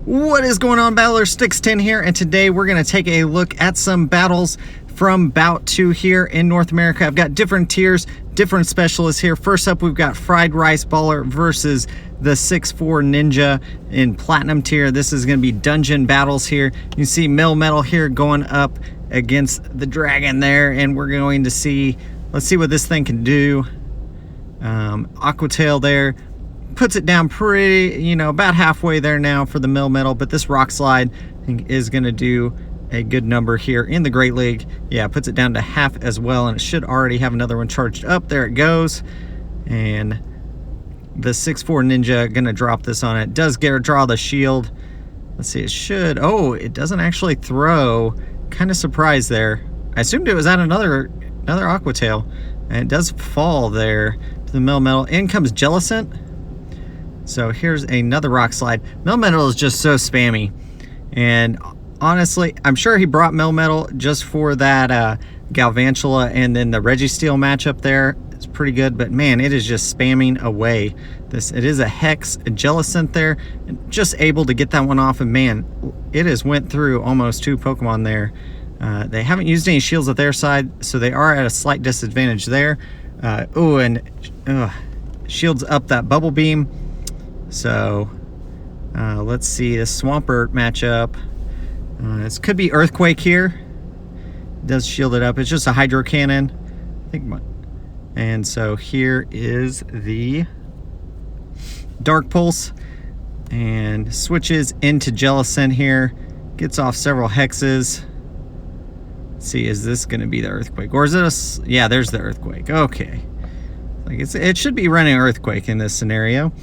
What is going on, Battler? Sticks10 here, and today we're going to take a look at some battles from Bout 2 here in North America. I've got different tiers, different specialists here. First up, we've got Fried Rice Baller versus the 6'4 Ninja in Platinum tier. This is going to be dungeon battles here. You can see Mill Metal here going up against the Dragon there, and we're going to see, let's see what this thing can do. Aquatail there. Puts it down pretty, you know, about halfway there now for the Mill Metal, but this Rock Slide I think is going to do a good number here in the Great League. Yeah, puts it down to half as well, and it should already have another one charged up. There it goes. And the 6'4 Ninja going to drop this on it. Does draw the shield. Let's see, it should. Oh, it doesn't actually throw. Kind of surprised there. I assumed it was at another Aquatail, and it does fall there to the Mill Metal. In comes Jellicent. So here's another Rock Slide. Mill Metal is just so spammy, and honestly, I'm sure he brought Mill Metal just for that Galvantula and then the Registeel matchup there. It's pretty good, but man, it is just spamming away. It is a Hex, a Jellicent there, and just able to get that one off, and man, it has went through almost two Pokemon there. They haven't used any shields at their side, so they are at a slight disadvantage there. Oh, and shields up that Bubble Beam. So let's see the Swampert matchup. This could be Earthquake here. It does shield it up. It's just a Hydro Cannon, I think. And so here is the Dark Pulse, and switches into Jellicent here. Gets off several hexes. Let's see, is this going to be the Earthquake, or is it a? Yeah, there's the Earthquake. Okay, like it should be running Earthquake in this scenario.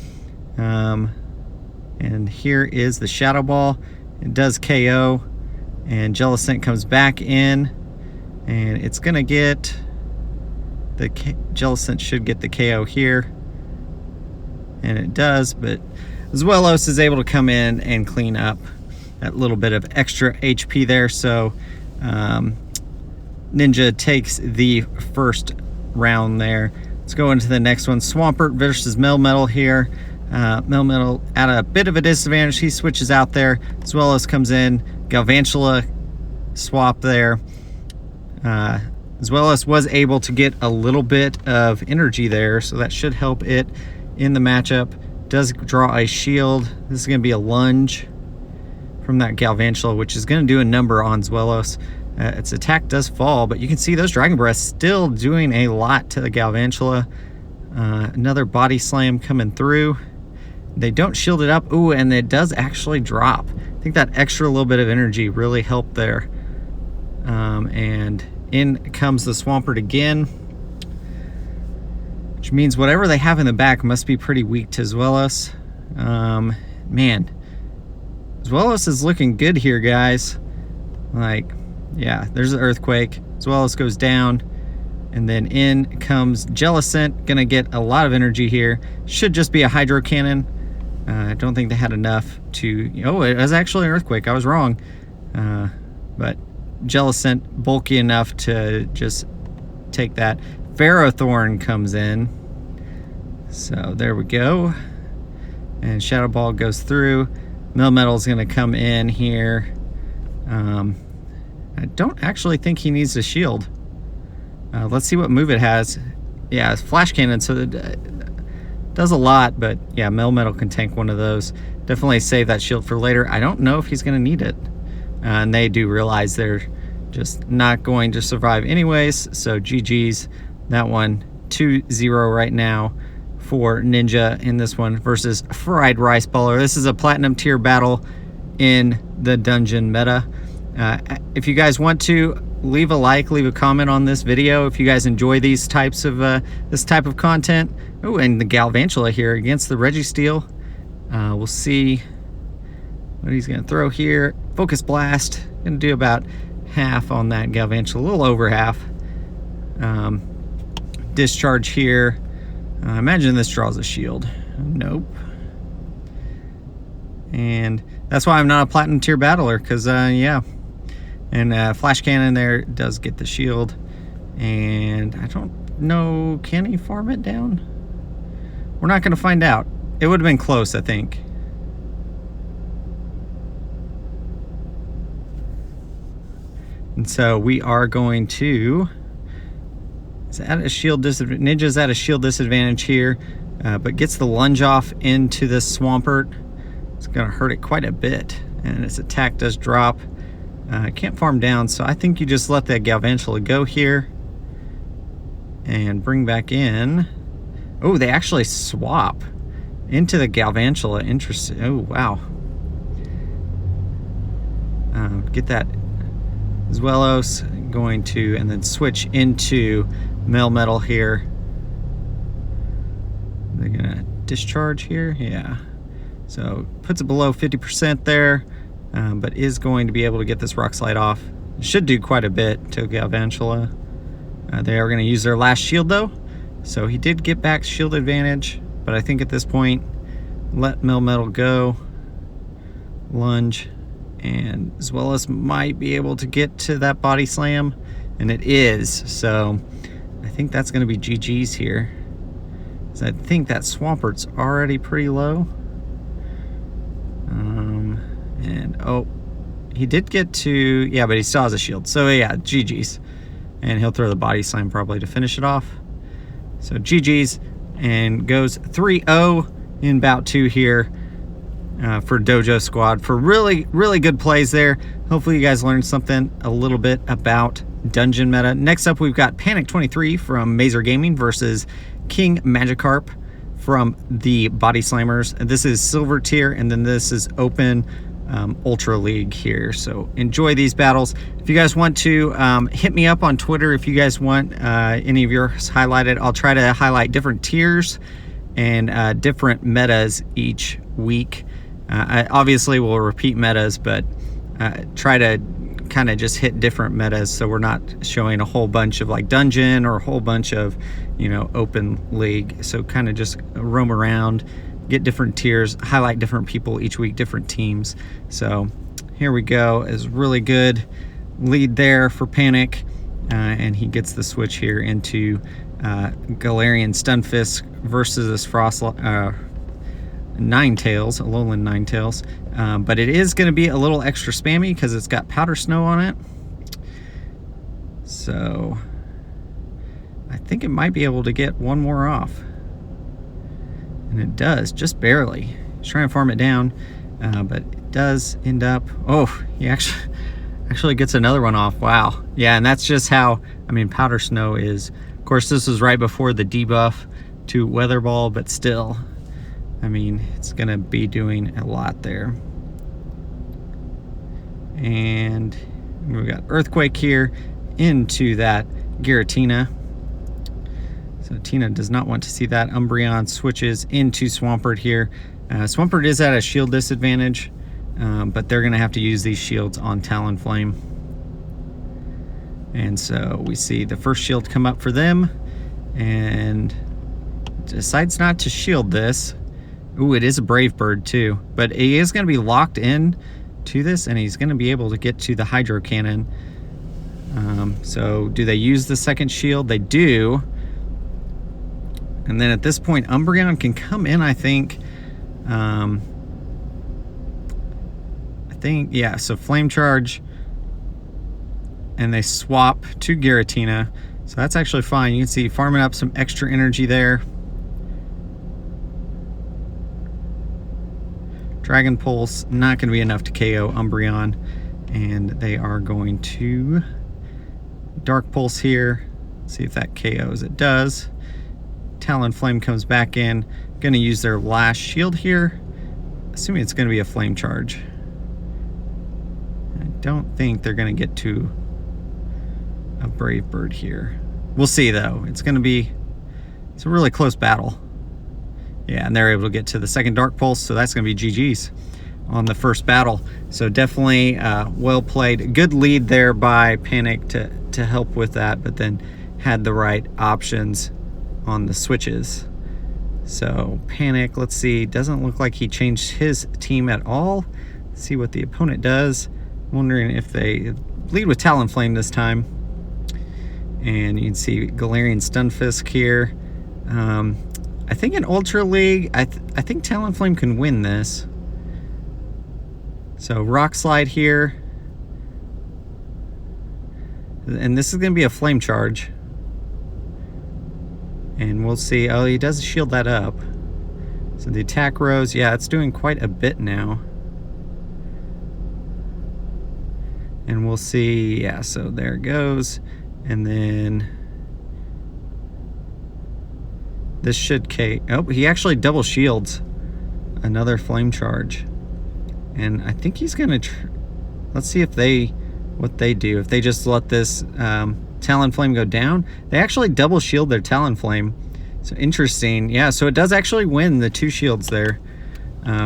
And here is the Shadow Ball. It does KO, and Jellicent comes back in, and it's gonna get the Jellicent should get the KO here, and it does, but Zwelos is able to come in and clean up that little bit of extra HP there. So Ninja takes the first round there. Let's go into the next one. Swampert versus Mill Metal here. Mill Metal at a bit of a disadvantage. He switches out there. Zwelos comes in. Galvantula swap there. Zwelos was able to get a little bit of energy there, so that should help it in the matchup. Does draw a shield. This is going to be a lunge from that Galvantula, which is going to do a number on Zwelos. Its attack does fall, but you can see those Dragon Breaths still doing a lot to the Galvantula. Another Body Slam coming through. They don't shield it up. Ooh, and it does actually drop. I think that extra little bit of energy really helped there. And in comes the Swampert again, which means whatever they have in the back must be pretty weak to Zwelos. Man, Zwelos is looking good here, guys. Like, yeah, there's the Earthquake. Zwelos goes down. And then in comes Jellicent. Gonna get a lot of energy here. Should just be a Hydro Cannon. I don't think they had enough to... Oh, it was actually an Earthquake. I was wrong. But Jellicent bulky enough to just take that. Ferrothorn comes in. So there we go. And Shadow Ball goes through. Mill Metal's gonna come in here. I don't actually think he needs a shield. Let's see what move it has. Yeah, it's Flash Cannon, so it does a lot, but yeah, Mill Metal can tank one of those. Definitely save that shield for later. I don't know if he's going to need it. And they do realize they're just not going to survive anyways, so GG's. That one, 2-0 right now for Ninja in this one versus Fried Rice Baller. This is a Platinum tier battle in the dungeon meta. If you guys want to, leave a like, leave a comment on this video if you guys enjoy these types of this type of content. Oh, and the Galvantula here against the Registeel. We'll see what he's gonna throw here. Focus Blast, gonna do about half on that Galvantula, a little over half. Discharge here. Imagine this draws a shield. Nope. And that's why I'm not a Platinum tier battler, because yeah. And Flash Cannon there does get the shield. And I don't know, can he farm it down? We're not going to find out. It would have been close, I think. And so we are going to... Is at a shield disadvantage. Ninja's at a shield disadvantage here, but gets the lunge off into this Swampert. It's going to hurt it quite a bit, and its attack does drop. Can't farm down, so I think you just let that Galvantula go here and bring back in. Oh, they actually swap into the Galvantula. Interesting. Oh, wow. Get that Zwelos going to, and then switch into Melmetal here. They're gonna discharge here, yeah. So puts it below 50% there, but is going to be able to get this Rock Slide off. Should do quite a bit to Galvantula. They are gonna use their last shield though, so he did get back shield advantage, but I think at this point, let Melmetal go, lunge, and as well as might be able to get to that body slam, and it is. So I think that's going to be GG's here. So I think that Swampert's already pretty low. And oh, he did get to, yeah, but he still has a shield. So yeah, GG's, and he'll throw the body slam probably to finish it off. So GG's, and goes 3-0 in bout 2 here. For Dojo Squad, for really good plays there. Hopefully you guys learned something a little bit about dungeon meta. Next up, we've got Panic 23 from Mazer Gaming versus King Magikarp from the Body Slammers. This is silver tier, and then this is open Ultra League here. So enjoy these battles. If you guys want to hit me up on Twitter if you guys want any of yours highlighted. I'll try to highlight different tiers and different metas each week. I obviously will repeat metas, but try to kind of just hit different metas, so we're not showing a whole bunch of like dungeon or a whole bunch of, you know, open league. So kind of just roam around, get different tiers, highlight different people each week, different teams. So here we go. Is really good lead there for Panic, and he gets the switch here into Galarian Stunfisk versus this Frost Ninetales, Alolan Ninetales, but it is going to be a little extra spammy because it's got Powder Snow on it. So I think it might be able to get one more off, and it does, just barely. He's trying to farm it down, but it does end up, oh, he actually gets another one off. Wow. Yeah, and that's just how, I mean, Powder Snow is, of course this was right before the debuff to Weather Ball, but still, I mean, it's gonna be doing a lot there. And we've got Earthquake here into that Giratina. So Tina does not want to see that. Umbreon switches into Swampert here. Swampert is at a shield disadvantage, but they're gonna have to use these shields on Talonflame. And so we see the first shield come up for them, and decides not to shield this. Ooh, it is a Brave Bird too, but he is going to be locked in to this, and he's going to be able to get to the Hydro Cannon. So do they use the second shield? They do. And then at this point, Umbreon can come in, I think. Yeah, so Flame Charge, and they swap to Giratina. So that's actually fine. You can see farming up some extra energy there. Dragon Pulse, not going to be enough to KO Umbreon, and they are going to Dark Pulse here. See if that KOs. It does. Talonflame comes back in. Going to use their last shield here, assuming it's going to be a Flame Charge. I don't think they're going to get to a Brave Bird here. We'll see though. It's a really close battle. Yeah, and they're able to get to the second Dark Pulse, so that's going to be GG's on the first battle. So definitely well played. Good lead there by Panic to help with that, but then had the right options on the switches. So Panic, let's see, doesn't look like he changed his team at all. Let's see what the opponent does. Wondering if they lead with Talonflame this time. And you can see Galarian Stunfisk here. I think in Ultra League, I think Talonflame can win this. So Rock Slide here. And this is going to be a flame charge. And we'll see. Oh, he does shield that up. So the attack rose. Yeah, it's doing quite a bit now. And we'll see. Yeah, so there it goes. And then this should oh, he actually double shields another flame charge. And I think he's gonna let's see if what they do. If they just let this Talon Flame go down, they actually double shield their Talon Flame. So interesting. Yeah, so it does actually win the 2 shields there,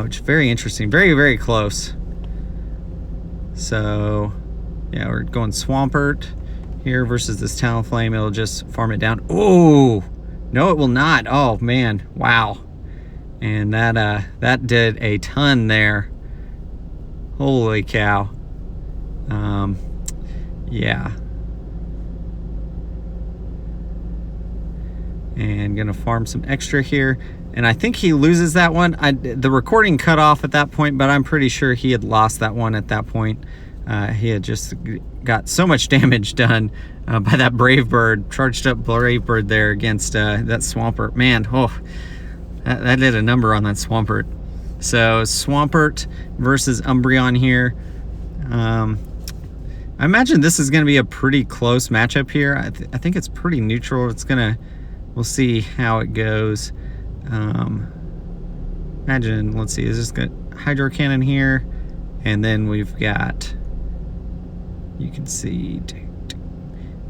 which is very interesting. Very, very close. So yeah, we're going Swampert here versus this Talon Flame. It'll just farm it down. Oh no, it will not. Oh man, wow. And that did a ton there. Holy cow. Yeah. And gonna farm some extra here. And I think he loses that one. The recording cut off at that point, but I'm pretty sure he had lost that one at that point. He had just got so much damage done by that Brave Bird, charged up Brave Bird there against that Swampert. Man, oh, that did a number on that Swampert. So Swampert versus Umbreon here. I imagine this is going to be a pretty close matchup here. I think it's pretty neutral. We'll see how it goes. Imagine, let's see, is this got Hydro Cannon here, and then we've got, you can see,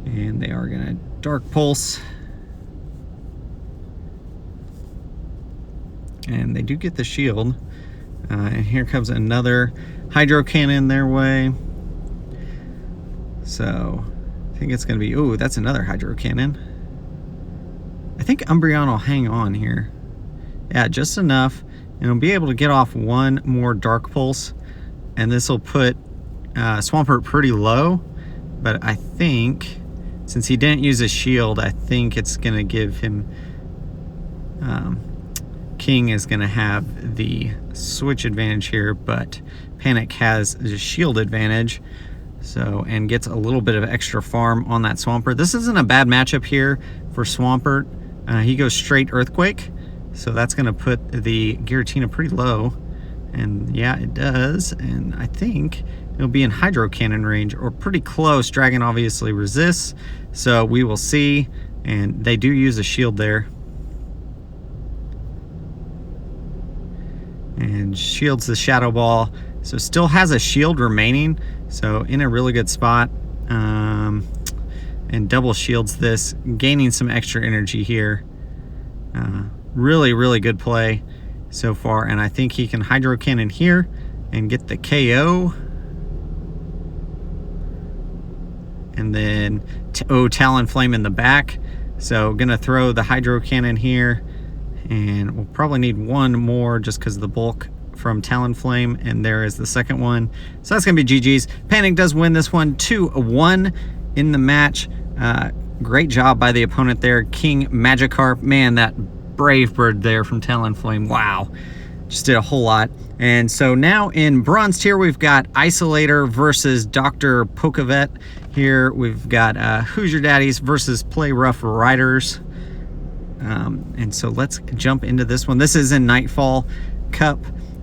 and they are gonna Dark Pulse, and they do get the shield. And here comes another Hydro Cannon their way. So I think it's gonna be, oh, that's another Hydro Cannon. I think Umbreon will hang on here. Yeah, just enough. And it'll be able to get off one more Dark Pulse. And this will put Swampert pretty low. But I think, since he didn't use a shield, I think it's going to give him... King is going to have the switch advantage here, but Panic has the shield advantage. So, and gets a little bit of extra farm on that Swampert. This isn't a bad matchup here for Swampert. He goes straight Earthquake, so that's going to put the Giratina pretty low. And yeah, it does. And I think it'll be in Hydro Cannon range, or pretty close. Dragon obviously resists, so we will see. And they do use a shield there. And shields the Shadow Ball, so still has a shield remaining, so in a really good spot. And double shields this, gaining some extra energy here. Really, really good play so far, and I think he can Hydro Cannon here and get the KO. And then, Talon Flame in the back. So gonna throw the Hydro Cannon here, and we'll probably need one more just because of the bulk from Talon Flame, and there is the second one. So that's gonna be GG's. Panic does win this one 2-1 in the match. Great job by the opponent there, King Magikarp. Man, that Brave Bird there from Talon Flame, wow, just did a whole lot. And so now in bronze tier, we've got Isolator versus Dr. Pokevet. Here we've got Who's Your Daddies versus Play Rough Riders. And so let's jump into this one. This is in Nightfall Cup,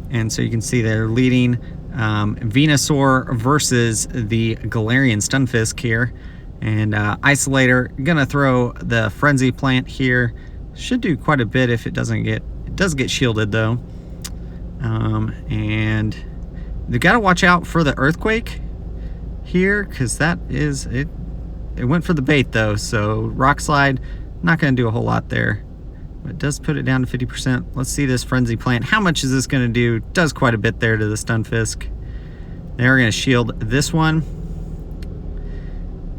and so you can see they're leading Venusaur versus the Galarian Stunfisk here. And Isolator gonna throw the Frenzy Plant here. Should do quite a bit if it doesn't get, it does get shielded though. And they gotta watch out for the Earthquake here, because that is it. It went for the bait though, so Rock Slide, not gonna do a whole lot there, but it does put it down to 50%. Let's see this Frenzy Plant. How much is this gonna do? Does quite a bit there to the Stunfisk. They're gonna shield this one,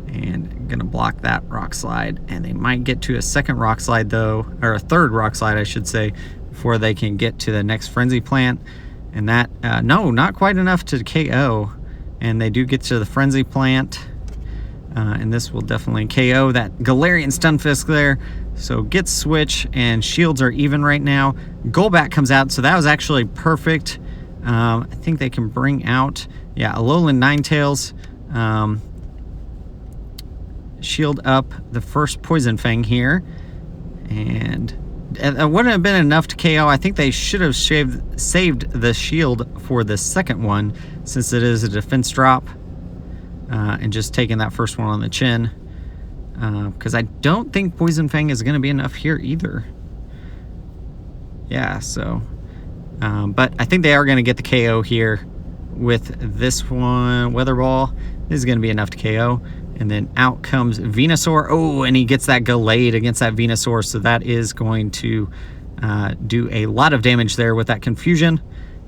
and gonna block that Rock Slide, and they might get to a second Rock Slide though, or a third Rock Slide I should say, before they can get to the next Frenzy Plant. And that no, not quite enough to KO, and they do get to the Frenzy Plant, and this will definitely KO that Galarian Stunfisk there. So gets switch, and shields are even right now. Golbat comes out, so that was actually perfect. I think they can bring out, yeah, Alolan Ninetales. shield up the first Poison Fang here. And it wouldn't have been enough to KO. I think they should have saved the shield for the second one, since it is a defense drop. And just taking that first one on the chin. Because I don't think Poison Fang is going to be enough here either. Yeah, so... but I think they are going to get the KO here with this one. Weather Ball is going to be enough to KO. And then out comes Venusaur. Oh, and he gets that Gallade against that Venusaur. So that is going to do a lot of damage there with that Confusion.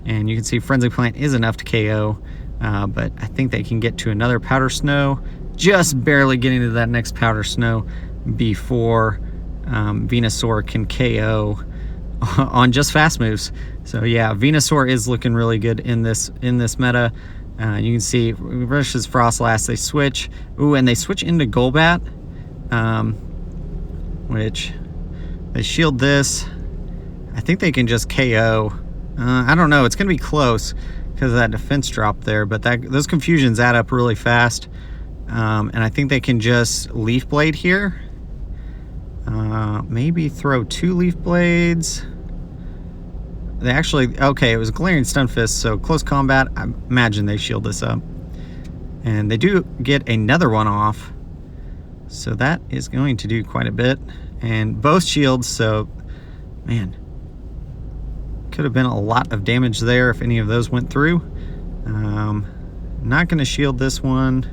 And you can see Frenzy Plant is enough to KO. But I think they can get to another Powder Snow. Just barely getting to that next Powder Snow before Venusaur can KO on just fast moves. So yeah, Venusaur is looking really good in this meta. You can see versus Frostlass, they switch. Ooh, and they switch into Golbat, which they shield this. I think they can just KO. I don't know. It's going to be close because of that defense drop there, but those confusions add up really fast. And I think they can just Leaf Blade here. Maybe throw 2 Leaf Blades. They actually, okay, it was Galarian Stunfisk, so close combat, I imagine they shield this up. And they do get another one off, so that is going to do quite a bit. And both shields, so, man, could have been a lot of damage there if any of those went through. Not going to shield this one.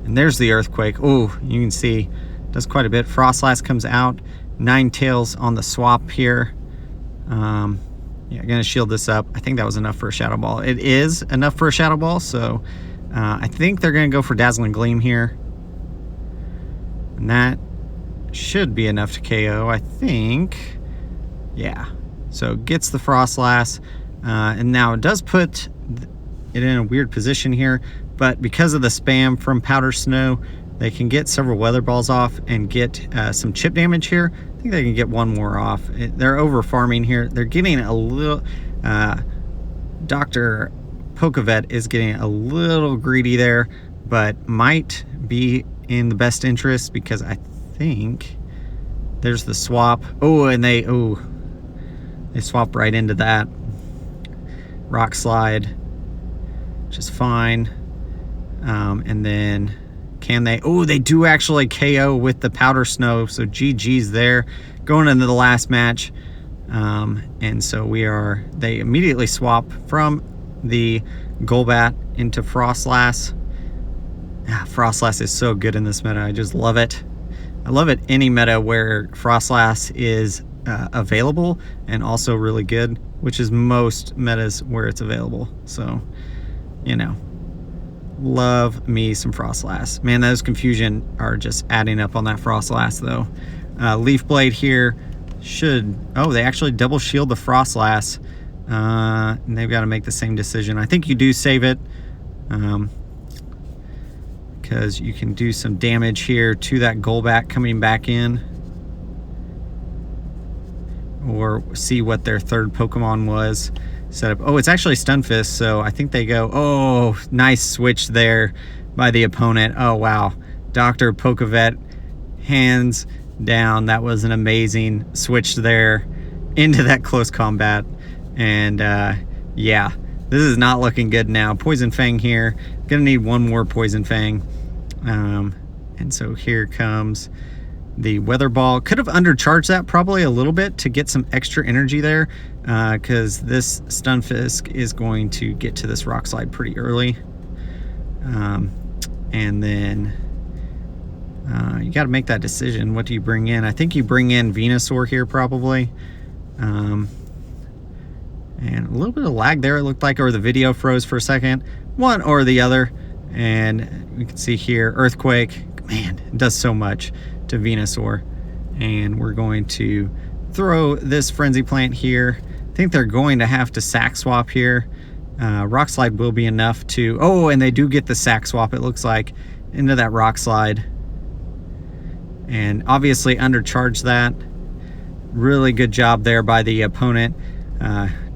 And there's the Earthquake. Oh, you can see, does quite a bit. Frostlass comes out, Ninetales on the swap here. Yeah, gonna shield this up. I think that was enough for a Shadow Ball. It is enough for a Shadow Ball, so I think they're gonna go for Dazzling Gleam here. And that should be enough to KO, I think. Yeah, so gets the Frostlass. And now it does put it in a weird position here, but because of the spam from Powder Snow, they can get several Weather Balls off and get some chip damage here. I think they can get one more off. They're over farming here. They're getting a little... Dr. Pokevet is getting a little greedy there, but might be in the best interest because I think there's the swap. Oh, and they swap right into that. Rock Slide, which is fine. And then... can they? Oh, they do actually KO with the Powder Snow, so GG's there. Going into the last match. And so they immediately swap from the Golbat into Frostlass. Frostlass is so good in this meta. I just love it. I love it any meta where Frostlass is available and also really good, which is most metas where it's available. So, you know. Love me some Frostlass. Man, those confusion are just adding up on that Frostlass though. Leaf Blade here should... oh, they actually double shield the Frostlass. And they've got to make the same decision. I think you do save it. Because you can do some damage here to that Golbat coming back in. Or see what their third Pokemon was. Set up. Oh, it's actually Stunfisk, so I think they go... oh, nice switch there by the opponent. Oh, wow. Dr. Pokevet, hands down. That was an amazing switch there into that close combat. And, yeah, this is not looking good now. Poison Fang here. Gonna need one more Poison Fang. And so here comes the Weather Ball. Could have undercharged that probably a little bit to get some extra energy there, because this Stunfisk is going to get to this Rock Slide pretty early. And then you got to make that decision. What do you bring in? I think you bring in Venusaur here probably. And a little bit of lag there, it looked like, or the video froze for a second. One or the other. And we can see here, Earthquake. Man, it does so much to Venusaur. And we're going to throw this Frenzy Plant here. I think they're going to have to sack swap here. Rock Slide will be enough to... oh, and they do get the sack swap, it looks like, into that Rock Slide. And obviously undercharge that. Really good job there by the opponent,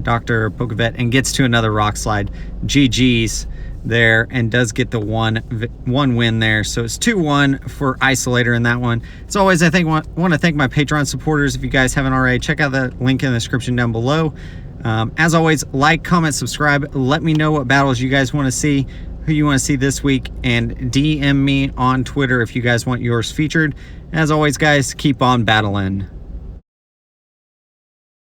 Dr. Pokevet, and gets to another Rock Slide. GG's. there and does get the one win there. So it's 2-1 for Isolator in that one. As always, I want to thank my Patreon supporters. If you guys haven't already, check out the link in the description down below. As always, like, comment, subscribe. Let me know what battles you guys want to see, who you want to see this week, and DM me on Twitter if you guys want yours featured. As always, guys, keep on battling.